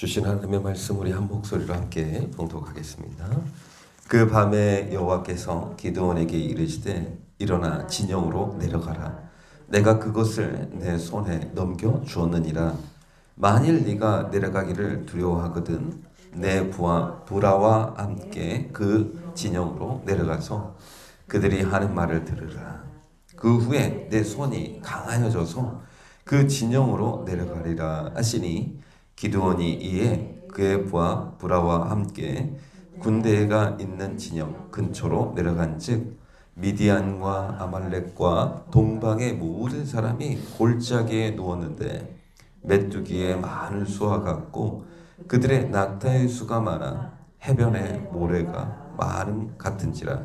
주신 하나님의 말씀 우리 한 목소리로 함께 봉독하겠습니다. 그 밤에 여호와께서 기드온에게 이르시되 일어나 진영으로 내려가라. 내가 그것을 내 손에 넘겨 주었느니라. 만일 네가 내려가기를 두려워하거든 내 부하 부라와 함께 그 진영으로 내려가서 그들이 하는 말을 들으라. 그 후에 내 손이 강하여져서 그 진영으로 내려가리라 하시니 기드온이 이에 그의 부하 부라와 함께 군대가 있는 진영 근처로 내려간즉 미디안과 아말렉과 동방의 모든 사람이 골짜기에 누웠는데 메뚜기의 많은 수와 같고 그들의 낙타의 수가 많아 해변의 모래가 많음 같은지라.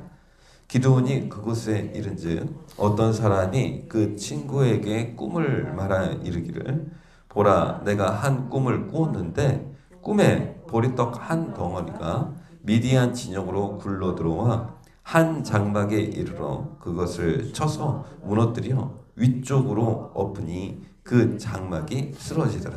기드온이 그곳에 이른즉 어떤 사람이 그 친구에게 꿈을 말하 이르기를 보라 내가 한 꿈을 꾸었는데 꿈에 보리떡 한 덩어리가 미디안 진영으로 굴러 들어와 한 장막에 이르러 그것을 쳐서 무너뜨려 위쪽으로 엎으니 그 장막이 쓰러지더라.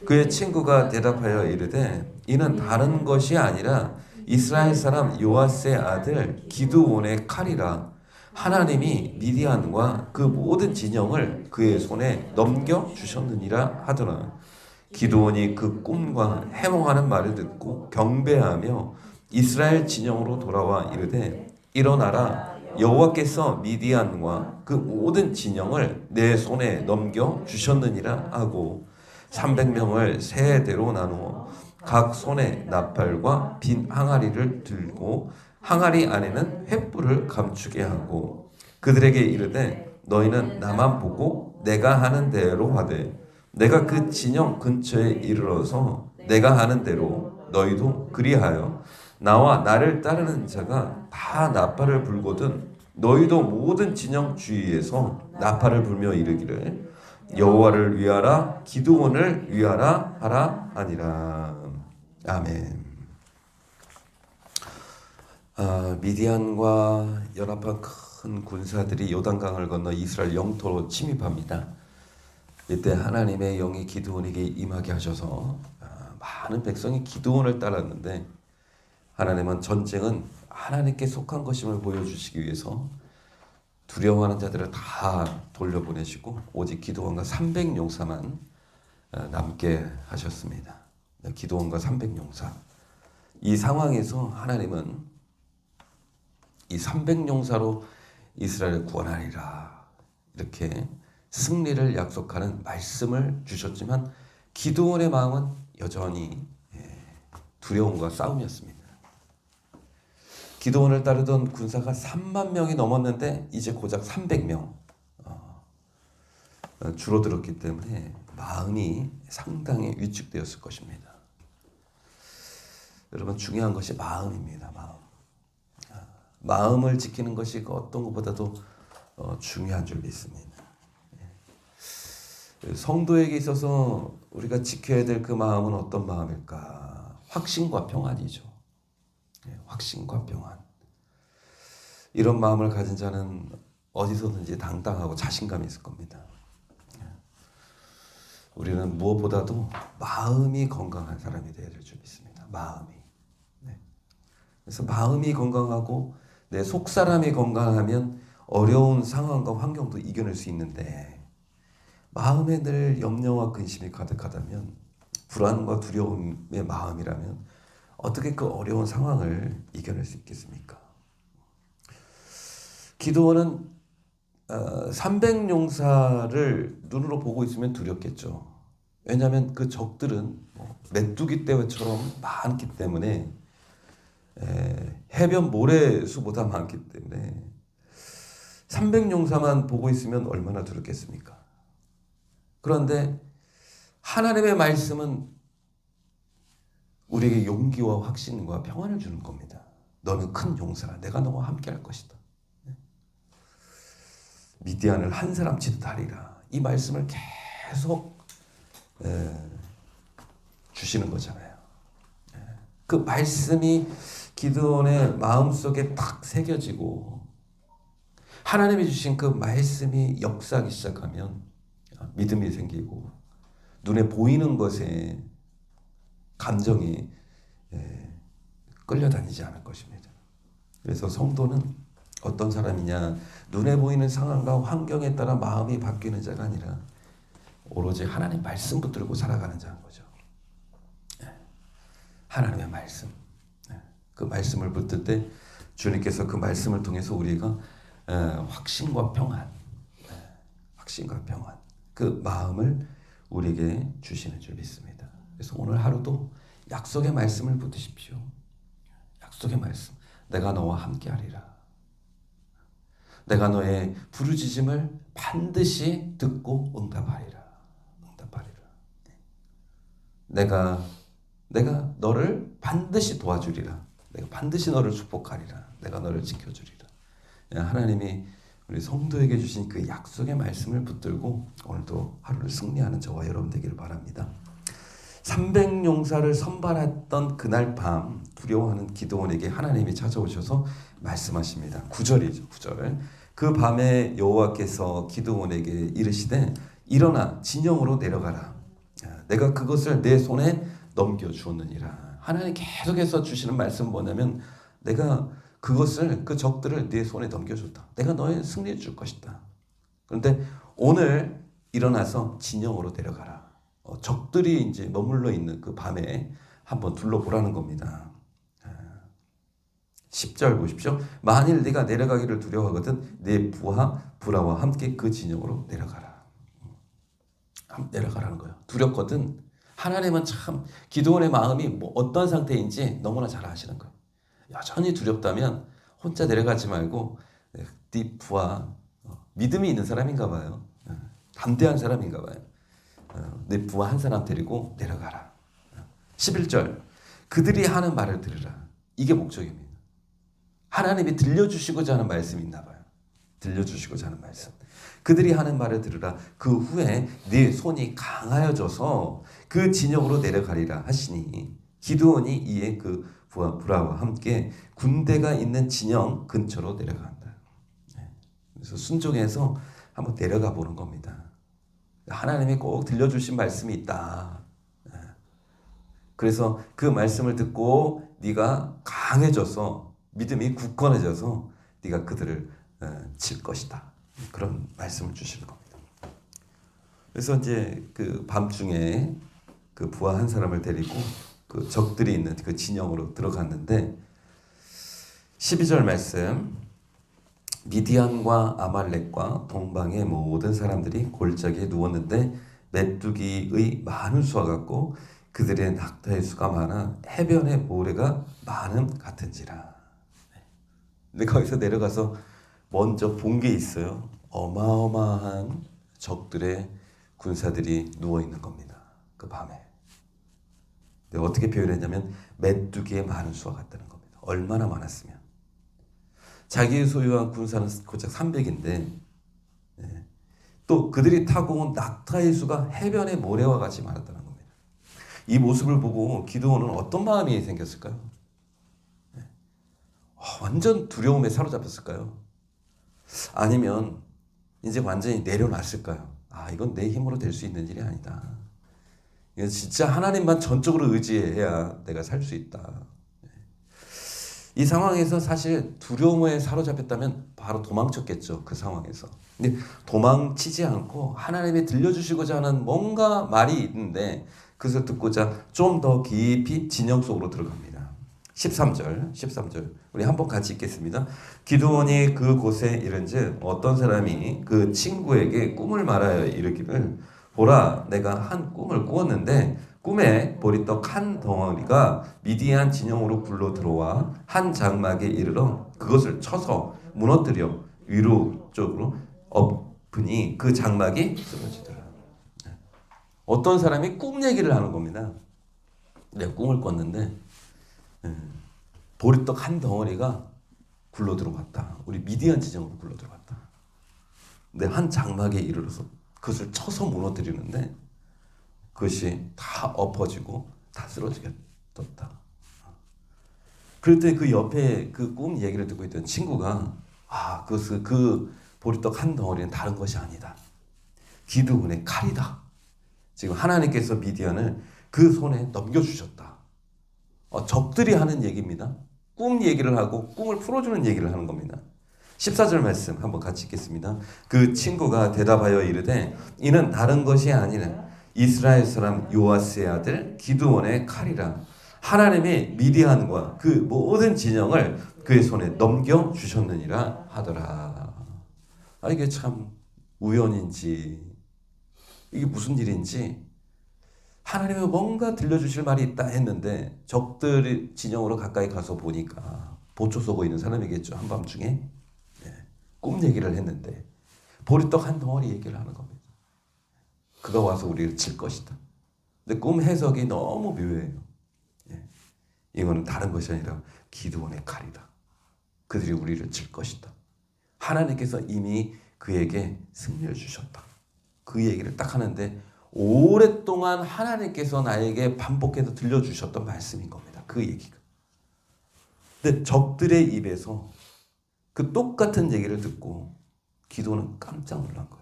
그의 친구가 대답하여 이르되 이는 다른 것이 아니라 이스라엘 사람 요아스의 아들 기드온의 칼이라. 하나님이 미디안과 그 모든 진영을 그의 손에 넘겨 주셨느니라 하더라. 기드온이 그 꿈과 해몽하는 말을 듣고 경배하며 이스라엘 진영으로 돌아와 이르되 일어나라. 여호와께서 미디안과 그 모든 진영을 내 손에 넘겨 주셨느니라 하고 300명을 세 대로 나누어 각 손에 나팔과 빈 항아리를 들고 항아리 안에는 횃불을 감추게 하고 그들에게 이르되 너희는 나만 보고 내가 하는 대로 하되 내가 그 진영 근처에 이르러서 내가 하는 대로 너희도 그리하여 나와 나를 따르는 자가 다 나팔을 불거든 너희도 모든 진영 주위에서 나팔을 불며 이르기를 여호와를 위하라 기드온을 위하라 하라 하니라. 아멘. 미디안과 연합한 큰 군사들이 요단강을 건너 이스라엘 영토로 침입합니다. 이때 하나님의 영이 기드온에게 임하게 하셔서 많은 백성이 기드온을 따랐는데 하나님은 전쟁은 하나님께 속한 것임을 보여주시기 위해서 두려워하는 자들을 다 돌려보내시고 오직 기드온과 300용사만 남게 하셨습니다. 기드온과 300용사. 이 상황에서 하나님은 이 300용사로 이스라엘을 구원하리라 이렇게 승리를 약속하는 말씀을 주셨지만 기드온의 마음은 여전히 두려움과 싸움이었습니다. 기드온을 따르던 군사가 3만 명이 넘었는데 이제 고작 300명 줄어들었기 때문에 마음이 상당히 위축되었을 것입니다. 여러분 중요한 것이 마음입니다. 마음을 지키는 것이 어떤 것보다도 중요한 줄 믿습니다. 성도에게 있어서 우리가 지켜야 될 그 마음은 어떤 마음일까? 확신과 평안이죠. 확신과 평안. 이런 마음을 가진 자는 어디서든지 당당하고 자신감이 있을 겁니다. 우리는 무엇보다도 마음이 건강한 사람이 되어야 될 줄 믿습니다. 마음이. 그래서 마음이 건강하고 내 속사람이 건강하면 어려운 상황과 환경도 이겨낼 수 있는데 마음에 늘 염려와 근심이 가득하다면 불안과 두려움의 마음이라면 어떻게 그 어려운 상황을 이겨낼 수 있겠습니까? 기드온은 300용사를 눈으로 보고 있으면 두렵겠죠. 왜냐하면 그 적들은 메뚜기 떼처럼 많기 때문에 해변 모래수보다 많기 때문에 300용사만 보고 있으면 얼마나 두렵겠습니까? 그런데 하나님의 말씀은 우리에게 용기와 확신과 평안을 주는 겁니다. 너는 큰 용사라. 내가 너와 함께 할 것이다. 미디안을 한 사람 치듯 하리라. 이 말씀을 계속 주시는 거잖아요. 그 말씀이 기드온의 마음속에 딱 새겨지고 하나님이 주신 그 말씀이 역사하기 시작하면 믿음이 생기고 눈에 보이는 것에 감정이 끌려다니지 않을 것입니다. 그래서 성도는 어떤 사람이냐, 눈에 보이는 상황과 환경에 따라 마음이 바뀌는 자가 아니라 오로지 하나님 말씀 붙들고 살아가는 자인 거죠. 하나님의 말씀, 그 말씀을 붙들 때 주님께서 그 말씀을 통해서 우리가 확신과 평안, 확신과 평안, 그 마음을 우리에게 주시는 줄 믿습니다. 그래서 오늘 하루도 약속의 말씀을 붙드십시오. 약속의 말씀, 내가 너와 함께하리라. 내가 너의 부르짖음을 반드시 듣고 응답하리라. 내가 너를 반드시 도와주리라. 내가 반드시 너를 축복하리라. 내가 너를 지켜주리라. 하나님이 우리 성도에게 주신 그 약속의 말씀을 붙들고 오늘도 하루를 승리하는 저와 여러분 되기를 바랍니다. 300용사를 선발했던 그날 밤 두려워하는 기드온에게 하나님이 찾아오셔서 말씀하십니다. 9절이죠. 9절. 그 밤에 여호와께서 기드온에게 이르시되 일어나 진영으로 내려가라. 내가 그것을 내 손에 넘겨주었느니라. 하나님 계속해서 주시는 말씀은 뭐냐면 내가 그것을, 그 적들을 네 손에 넘겨줬다. 내가 너의 승리해 줄 것이다. 그런데 오늘 일어나서 진영으로 내려가라. 적들이 이제 머물러 있는 그 밤에 한번 둘러보라는 겁니다. 10절 보십시오. 만일 네가 내려가기를 두려워하거든 네 부하와 함께 그 진영으로 내려가라. 내려가라는 거예요. 두렵거든. 하나님은 참 기드온의 마음이 뭐 어떤 상태인지 너무나 잘 아시는 거예요. 여전히 두렵다면 혼자 내려가지 말고 네 부하, 믿음이 있는 사람인가 봐요. 담대한 사람인가 봐요. 네 부하 한 사람 데리고 내려가라. 11절. 그들이 하는 말을 들으라. 이게 목적입니다. 하나님이 들려주시고자 하는 말씀이 있나 봐요. 들려주시고자 하는 말씀. 그들이 하는 말을 들으라. 그 후에 네 손이 강하여져서 그 진영으로 내려가리라 하시니 기드온이 이에 그 부하와 함께 군대가 있는 진영 근처로 내려간다. 그래서 순종해서 한번 내려가 보는 겁니다. 하나님이 꼭 들려주신 말씀이 있다. 그래서 그 말씀을 듣고 네가 강해져서 믿음이 굳건해져서 네가 그들을 칠 것이다. 그런 말씀을 주시는 겁니다. 그래서 이제 그 밤중에 그 부하 한 사람을 데리고 그 적들이 있는 그 진영으로 들어갔는데 12절 말씀. 미디안과 아말렉과 동방의 모든 사람들이 골짜기에 누웠는데 메뚜기의 많은 수와 같고 그들의 낙타의 수가 많아 해변의 모래가 많음 같은지라. 근데 거기서 내려가서 먼저 본 게 있어요. 어마어마한 적들의 군사들이 누워 있는 겁니다. 그 밤에. 근데 어떻게 표현했냐면 메뚜기의 많은 수와 같다는 겁니다. 얼마나 많았으면. 자기 소유한 군사는 고작 300인데 또 그들이 타고 온 낙타의 수가 해변의 모래와 같이 많았다는 겁니다. 이 모습을 보고 기드온은 어떤 마음이 생겼을까요? 완전 두려움에 사로잡혔을까요? 아니면 이제 완전히 내려놨을까요? 이건 내 힘으로 될 수 있는 일이 아니다. 이건 진짜 하나님만 전적으로 의지해야 내가 살 수 있다. 이 상황에서 사실 두려움에 사로잡혔다면 바로 도망쳤겠죠. 그 상황에서. 근데 도망치지 않고 하나님이 들려주시고자 하는 뭔가 말이 있는데 그것을 듣고자 좀 더 깊이 진영 속으로 들어갑니다. 13절 우리 한번 같이 읽겠습니다. 기드온이 그곳에 이른즉 어떤 사람이 그 친구에게 꿈을 말하여 이르기를 보라 내가 한 꿈을 꾸었는데 꿈에 보리떡 한 덩어리가 미디안 진영으로 굴러 들어와 한 장막에 이르러 그것을 쳐서 무너뜨려 위로 쪽으로 엎으니 그 장막이 쓰러지더라. 어떤 사람이 꿈 얘기를 하는 겁니다. 내가 꿈을 꿨는데 보리떡 한 덩어리가 굴러 들어갔다. 우리 미디안 지정으로 굴러 들어갔다. 근데 한 장막에 이르러서 그것을 쳐서 무너뜨리는데 그것이 다 엎어지고 다 쓰러지게 떴다. 그랬더니 그 옆에 그 꿈 얘기를 듣고 있던 친구가 그것은 그 보리떡 한 덩어리는 다른 것이 아니다. 기드온의 칼이다. 지금 하나님께서 미디안을 그 손에 넘겨주셨다. 적들이 하는 얘기입니다. 꿈 얘기를 하고 꿈을 풀어주는 얘기를 하는 겁니다. 14절 말씀 한번 같이 읽겠습니다. 그 친구가 대답하여 이르되 이는 다른 것이 아니라 이스라엘 사람 요아스의 아들 기드온의 칼이라. 하나님이 미디안과 그 모든 진영을 그의 손에 넘겨주셨느니라 하더라. 이게 참 우연인지 이게 무슨 일인지 하나님이 뭔가 들려주실 말이 있다 했는데 적들 진영으로 가까이 가서 보니까 보초 쏘고 있는 사람이겠죠. 한밤중에 꿈 얘기를 했는데 보리떡 한 덩어리 얘기를 하는 겁니다. 그가 와서 우리를 칠 것이다. 근데 꿈 해석이 너무 묘해요. 이거는 다른 것이 아니라 기드온의 칼이다. 그들이 우리를 칠 것이다. 하나님께서 이미 그에게 승리를 주셨다. 그 얘기를 딱 하는데 오랫동안 하나님께서 나에게 반복해서 들려주셨던 말씀인 겁니다. 그 얘기가. 근데 적들의 입에서 그 똑같은 얘기를 듣고 기도는 깜짝 놀란 거예요.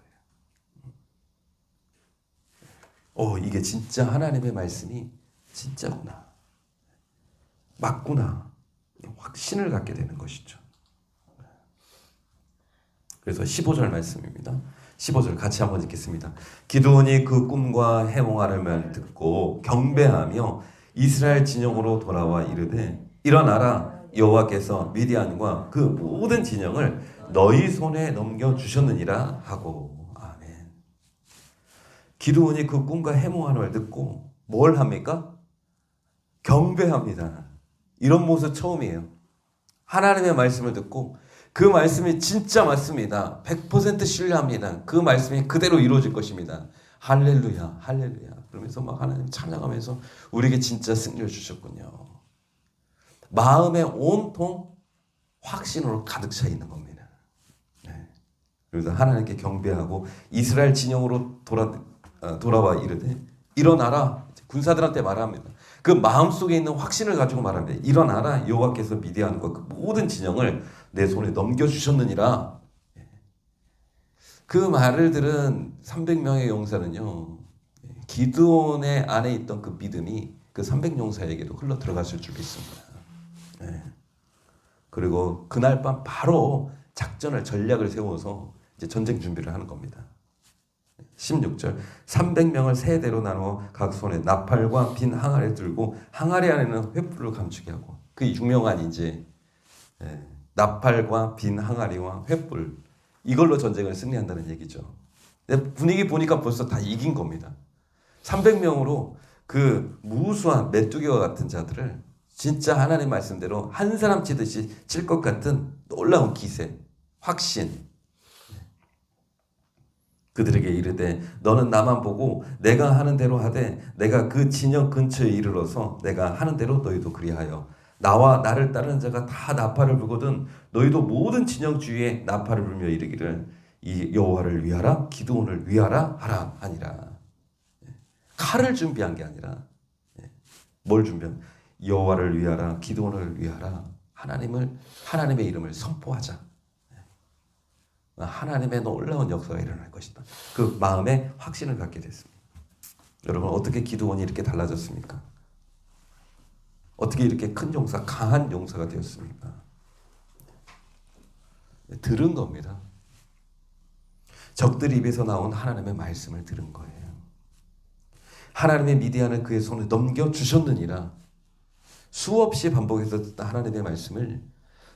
이게 진짜 하나님의 말씀이 진짜구나. 맞구나. 확신을 갖게 되는 것이죠. 그래서 15절 말씀입니다. 15절 같이 한번 읽겠습니다. 기드온이 그 꿈과 해몽하는 듣고 경배하며 이스라엘 진영으로 돌아와 이르되 일어나라 여호와께서 미디안과 그 모든 진영을 너희 손에 넘겨주셨느니라 하고. 아멘. 기드온이 그 꿈과 해몽하는 듣고 뭘 합니까? 경배합니다. 이런 모습 처음이에요. 하나님의 말씀을 듣고 그 말씀이 진짜 맞습니다. 100% 신뢰합니다. 그 말씀이 그대로 이루어질 것입니다. 할렐루야, 할렐루야. 그러면서 막 하나님 찬양하면서 우리에게 진짜 승리를 주셨군요. 마음에 온통 확신으로 가득 차 있는 겁니다. 그래서 하나님께 경배하고 이스라엘 진영으로 돌아와 이르되 일어나라. 군사들한테 말합니다. 그 마음속에 있는 확신을 가지고 말합니다. 일어나라 여호와께서 미디안과 그 모든 진영을 내 손에 넘겨주셨느니라. 그 말을 들은 300명의 용사는요. 기드온의 안에 있던 그 믿음이 그 300용사에게도 흘러 들어갔을 줄 믿습니다. 그리고 그날 밤 바로 작전을 전략을 세워서 이제 전쟁 준비를 하는 겁니다. 16절 300명을 세 대로 나누어 각 손에 나팔과 빈 항아리를 들고 항아리 안에는 횃불을 감추게 하고 그 유명한 이제 나팔과 빈 항아리와 횃불 이걸로 전쟁을 승리한다는 얘기죠. 분위기 보니까 벌써 다 이긴 겁니다. 300명으로 그 무수한 메뚜기와 같은 자들을 진짜 하나님 말씀대로 한 사람 치듯이 칠 것 같은 놀라운 기세, 확신. 그들에게 이르되 너는 나만 보고 내가 하는 대로 하되 내가 그 진영 근처에 이르러서 내가 하는 대로 너희도 그리하여 나와 나를 따르는 자가 다 나팔을 불거든 너희도 모든 진영 주위에 나팔을 불며 이르기를 이 여호와를 위하라 기드온을 위하라 하라 하니라. 칼을 준비한 게 아니라 뭘 준비한? 여호와를 위하라 기드온을 위하라. 하나님의 이름을 선포하자. 하나님의 놀라운 역사가 일어날 것이다. 그 마음에 확신을 갖게 됐습니다. 여러분 어떻게 기드온이 이렇게 달라졌습니까? 어떻게 이렇게 큰 용사, 강한 용사가 되었습니까? 들은 겁니다. 적들 입에서 나온 하나님의 말씀을 들은 거예요. 하나님의 미디안을 그의 손에 넘겨주셨느니라. 수없이 반복해서 듣던 하나님의 말씀을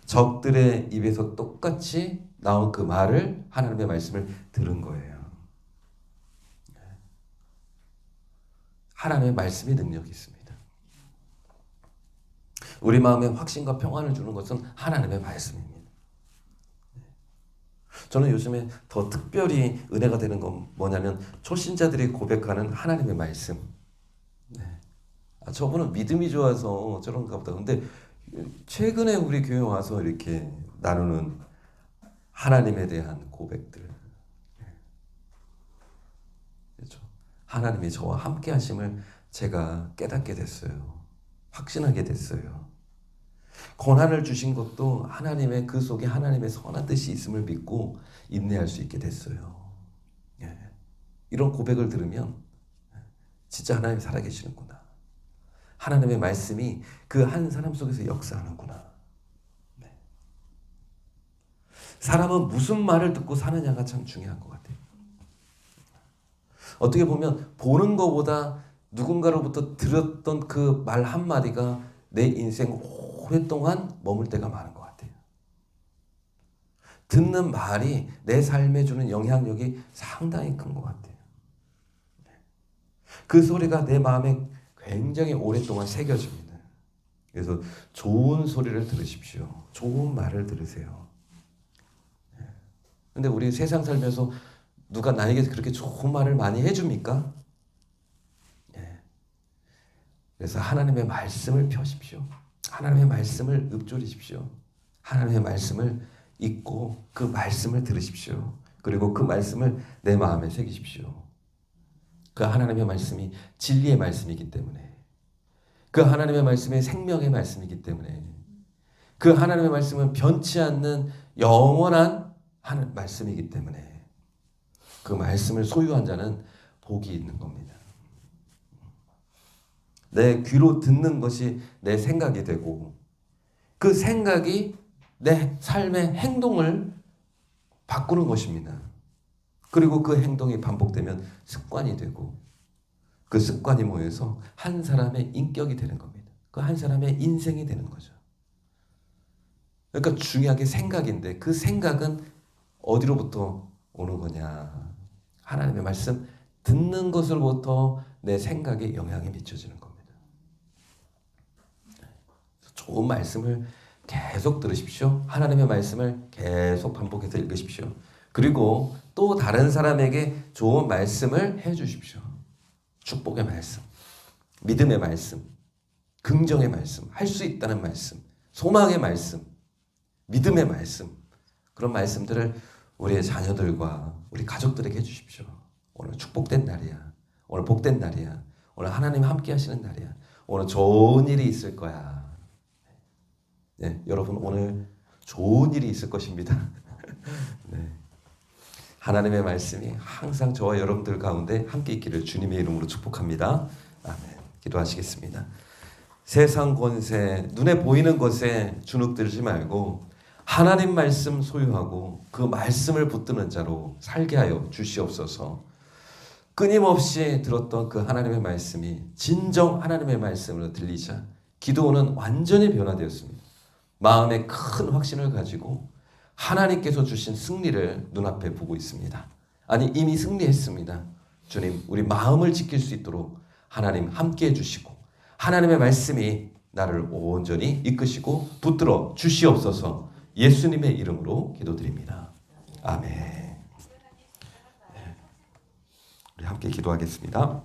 적들의 입에서 똑같이 나온 그 말을 하나님의 말씀을 들은 거예요. 하나님의 말씀이 능력이 있습니다. 우리 마음에 확신과 평안을 주는 것은 하나님의 말씀입니다. 저는 요즘에 더 특별히 은혜가 되는 건 뭐냐면 초신자들이 고백하는 하나님의 말씀. 저분은 믿음이 좋아서 저런가 보다. 근데 최근에 우리 교회 와서 이렇게 나누는 하나님에 대한 고백들. 그렇죠? 하나님이 저와 함께 하심을 제가 깨닫게 됐어요. 확신하게 됐어요. 고난을 주신 것도 하나님의 그 속에 하나님의 선한 뜻이 있음을 믿고 인내할 수 있게 됐어요. 이런 고백을 들으면 진짜 하나님이 살아계시는구나. 하나님의 말씀이 그 한 사람 속에서 역사하는구나. 네. 사람은 무슨 말을 듣고 사느냐가 참 중요한 것 같아요. 어떻게 보면 보는 것보다 누군가로부터 들었던 그 말 한마디가 내 인생 오랫동안 머물 때가 많은 것 같아요. 듣는 말이 내 삶에 주는 영향력이 상당히 큰 것 같아요. 그 소리가 내 마음에 굉장히 오랫동안 새겨집니다. 그래서 좋은 소리를 들으십시오. 좋은 말을 들으세요. 근데 우리 세상 살면서 누가 나에게 그렇게 좋은 말을 많이 해줍니까? 그래서 하나님의 말씀을 펴십시오. 하나님의 말씀을 읊조리십시오. 하나님의 말씀을 읽고 그 말씀을 들으십시오. 그리고 그 말씀을 내 마음에 새기십시오. 그 하나님의 말씀이 진리의 말씀이기 때문에, 그 하나님의 말씀이 생명의 말씀이기 때문에, 그 하나님의 말씀은 변치 않는 영원한 말씀이기 때문에 그 말씀을 소유한 자는 복이 있는 겁니다. 내 귀로 듣는 것이 내 생각이 되고 그 생각이 내 삶의 행동을 바꾸는 것입니다. 그리고 그 행동이 반복되면 습관이 되고 그 습관이 모여서 한 사람의 인격이 되는 겁니다. 그 한 사람의 인생이 되는 거죠. 그러니까 중요한 게 생각인데 그 생각은 어디로부터 오는 거냐? 하나님의 말씀 듣는 것으로부터 내 생각에 영향이 미쳐지는 겁니다. 좋은 말씀을 계속 들으십시오. 하나님의 말씀을 계속 반복해서 읽으십시오. 그리고 또 다른 사람에게 좋은 말씀을 해주십시오. 축복의 말씀, 믿음의 말씀, 긍정의 말씀, 할 수 있다는 말씀, 소망의 말씀, 믿음의 말씀, 그런 말씀들을 우리의 자녀들과 우리 가족들에게 해주십시오. 오늘 축복된 날이야. 오늘 복된 날이야. 오늘 하나님 함께 하시는 날이야. 오늘 좋은 일이 있을 거야. 네, 여러분 오늘 좋은 일이 있을 것입니다. 네. 하나님의 말씀이 항상 저와 여러분들 가운데 함께 있기를 주님의 이름으로 축복합니다. 아멘. 기도하시겠습니다. 세상 권세, 눈에 보이는 것에 주눅들지 말고 하나님 말씀 소유하고 그 말씀을 붙드는 자로 살게 하여 주시옵소서. 끊임없이 들었던 그 하나님의 말씀이 진정 하나님의 말씀으로 들리자 기도는 완전히 변화되었습니다. 마음에 큰 확신을 가지고 하나님께서 주신 승리를 눈앞에 보고 있습니다. 아니 이미 승리했습니다. 주님 우리 마음을 지킬 수 있도록 하나님 함께 해주시고 하나님의 말씀이 나를 온전히 이끄시고 붙들어 주시옵소서. 예수님의 이름으로 기도드립니다. 아멘. 우리 함께 기도하겠습니다.